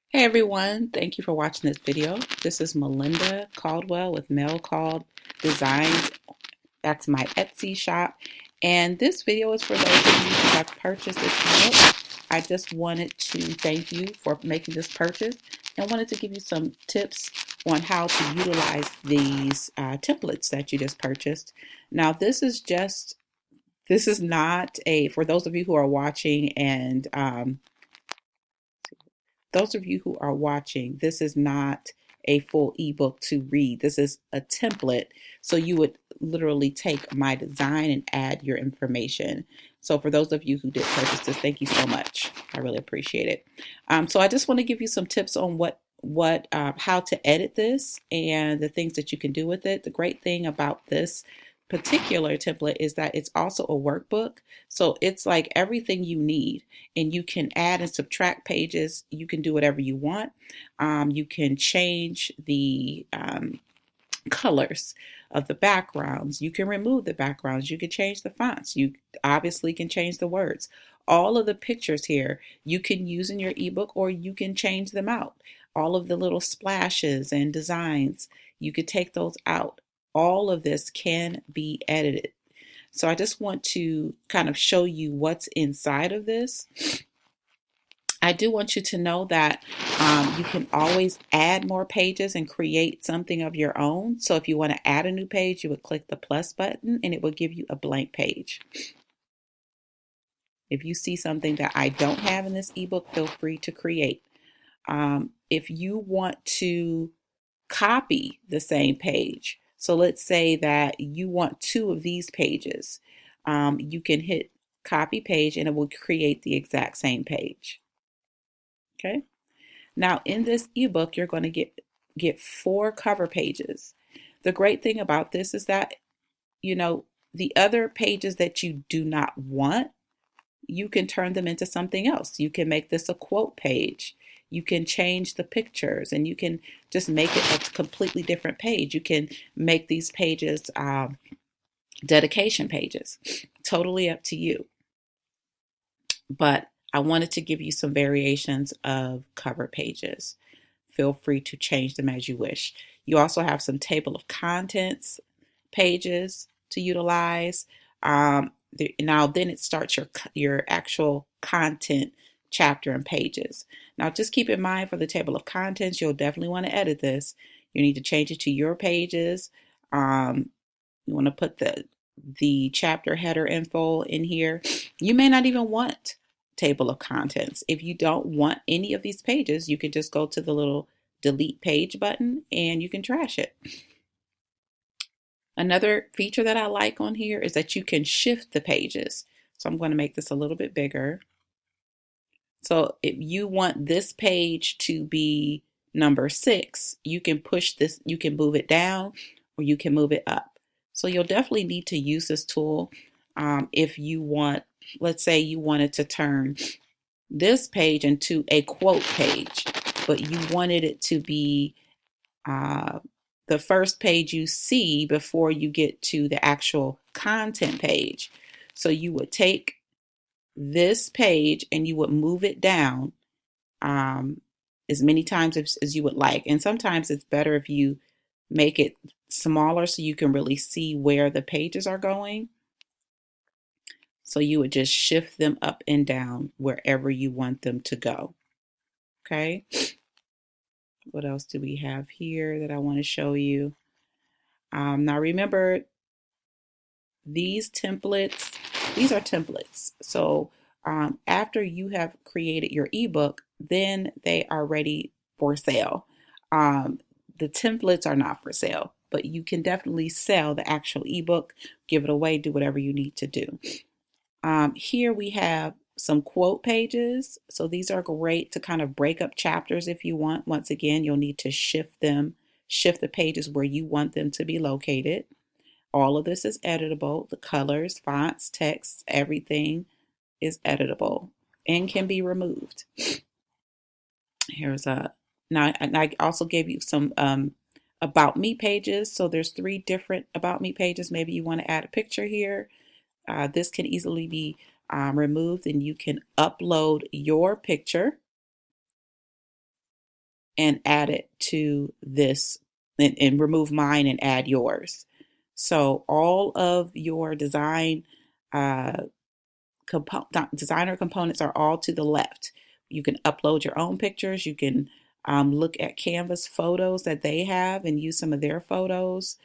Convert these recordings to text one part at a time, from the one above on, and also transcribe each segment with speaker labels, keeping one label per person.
Speaker 1: Hey everyone, thank you for watching this video. This is Melinda Caldwell with Mel Cald Designs. That's my Etsy shop. And this video is for those of you who have purchased this book. I just wanted to thank you for making this purchase and wanted to give you some tips on how to utilize these templates that you just purchased. Now this is not for those of you who are watching and those of you who are watching, this is not a full ebook to read. This is a template. So you would literally take my design and add your information. So for those of you who did purchase this, thank you so much. I really appreciate it. So I just want to give you some tips on how to edit this and the things that you can do with it. The great thing about this particular template is that it's also a workbook. So it's like everything you need, and you can add and subtract pages. You can do whatever you want. You can change the colors of the backgrounds. You can remove the backgrounds. You can change the fonts. You obviously can change the words. All of the pictures here you can use in your ebook, or you can change them out. All of the little splashes and designs, you could take those out. All of this can be edited. So I just want to kind of show you what's inside of this. I do want you to know that you can always add more pages and create something of your own. So if you want to add a new page, you would click the plus button and it will give you a blank page. If you see something that I don't have in this ebook, feel free to create. If you want to copy the same page, so let's say that you want two of these pages, you can hit copy page and it will create the exact same page. Okay. Now in this ebook, you're going to get 4 cover pages. The great thing about this is that, the other pages that you do not want, you can turn them into something else. You can make this a quote page. You can change the pictures and you can just make it a completely different page. You can make these pages dedication pages. Totally up to you. But I wanted to give you some variations of cover pages. Feel free to change them as you wish. You also have some table of contents pages to utilize. Now then it starts your actual content chapter and pages. Now just keep in mind, for the table of contents, you'll definitely want to edit this. You need to change it to your pages. You want to put the chapter header info in here. You may not even want table of contents. If you don't want any of these pages, you can just go to the little delete page button and you can trash it. Another feature that I like on here is that you can shift the pages. So I'm going to make this a little bit bigger. So if you want this page to be number 6, you can push this, you can move it down or you can move it up. So you'll definitely need to use this tool if you want, let's say you wanted to turn this page into a quote page, but you wanted it to be the first page you see before you get to the actual content page. So you would take this page and you would move it down as many times as you would like. And sometimes it's better if you make it smaller so you can really see where the pages are going. So you would just shift them up and down wherever you want them to go. Okay. What else do we have here that I want to show you? Now remember, these are templates. So after you have created your ebook, then they are ready for sale. The templates are not for sale, but you can definitely sell the actual ebook, give it away, do whatever you need to do. Here we have some quote pages. So these are great to kind of break up chapters if you want. Once again, you'll need to shift the pages where you want them to be located. All of this is editable. The colors, fonts, text, everything is editable and can be removed. Now I also gave you some about me pages. So there's 3 different about me pages. Maybe you want to add a picture here. This can easily be removed and you can upload your picture. and add it to this, and remove mine and add yours. So all of your uh, designer components are all to the left. You can upload your own pictures. You can look at Canva's photos that they have and use some of their photos.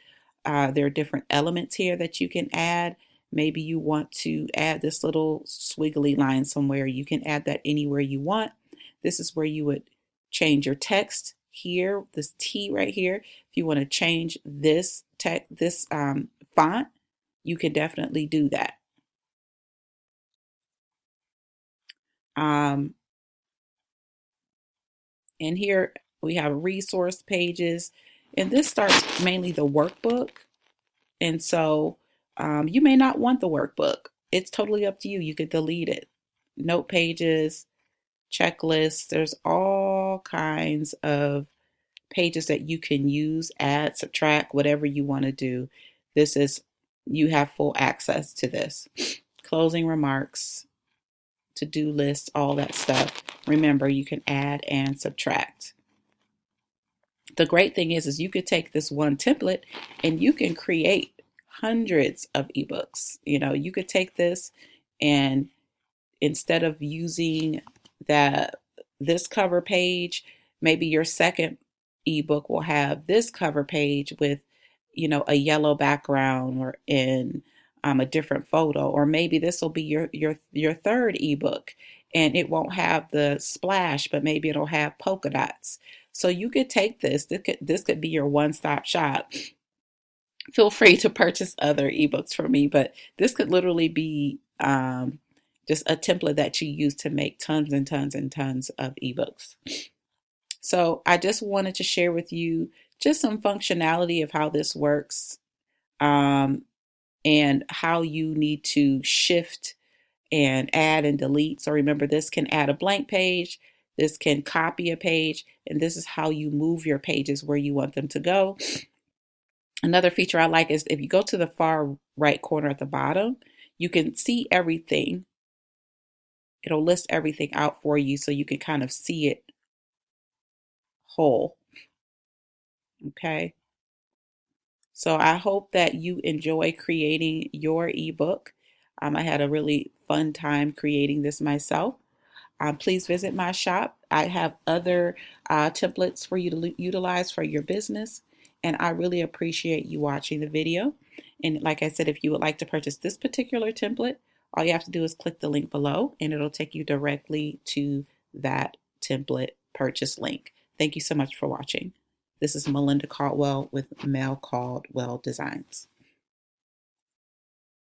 Speaker 1: There are different elements here that you can add. Maybe you want to add this little squiggly line somewhere. You can add that anywhere you want. This is where you would change your text here, this T right here. If you want to change this font, you can definitely do that. And here we have resource pages, and this starts mainly the workbook. And so you may not want the workbook. It's totally up to you. You could delete it. Note pages, checklists, there's all kinds of pages that you can use, add, subtract, whatever you want to do. You have full access to this. Closing remarks, to-do lists, all that stuff. Remember, you can add and subtract. The great thing is you could take this one template and you can create hundreds of ebooks. You could take this, and instead of using this cover page, maybe your second ebook will have this cover page with, a yellow background or in a different photo, or maybe this will be your third ebook, and it won't have the splash, but maybe it'll have polka dots. So you could take this. This could be your one-stop shop. Feel free to purchase other ebooks from me, but this could literally be just a template that you use to make tons and tons and tons of ebooks. So I just wanted to share with you just some functionality of how this works, and how you need to shift and add and delete. So remember, this can add a blank page, this can copy a page, and this is how you move your pages where you want them to go. Another feature I like is if you go to the far right corner at the bottom, you can see everything. It'll list everything out for you so you can kind of see it whole. Okay. So I hope that you enjoy creating your ebook. I had a really fun time creating this myself. Please visit my shop. I have other templates for you to utilize for your business. And I really appreciate you watching the video. And like I said, if you would like to purchase this particular template, all you have to do is click the link below and it'll take you directly to that template purchase link. Thank you so much for watching. This is Melinda Caldwell with Mel Caldwell Designs.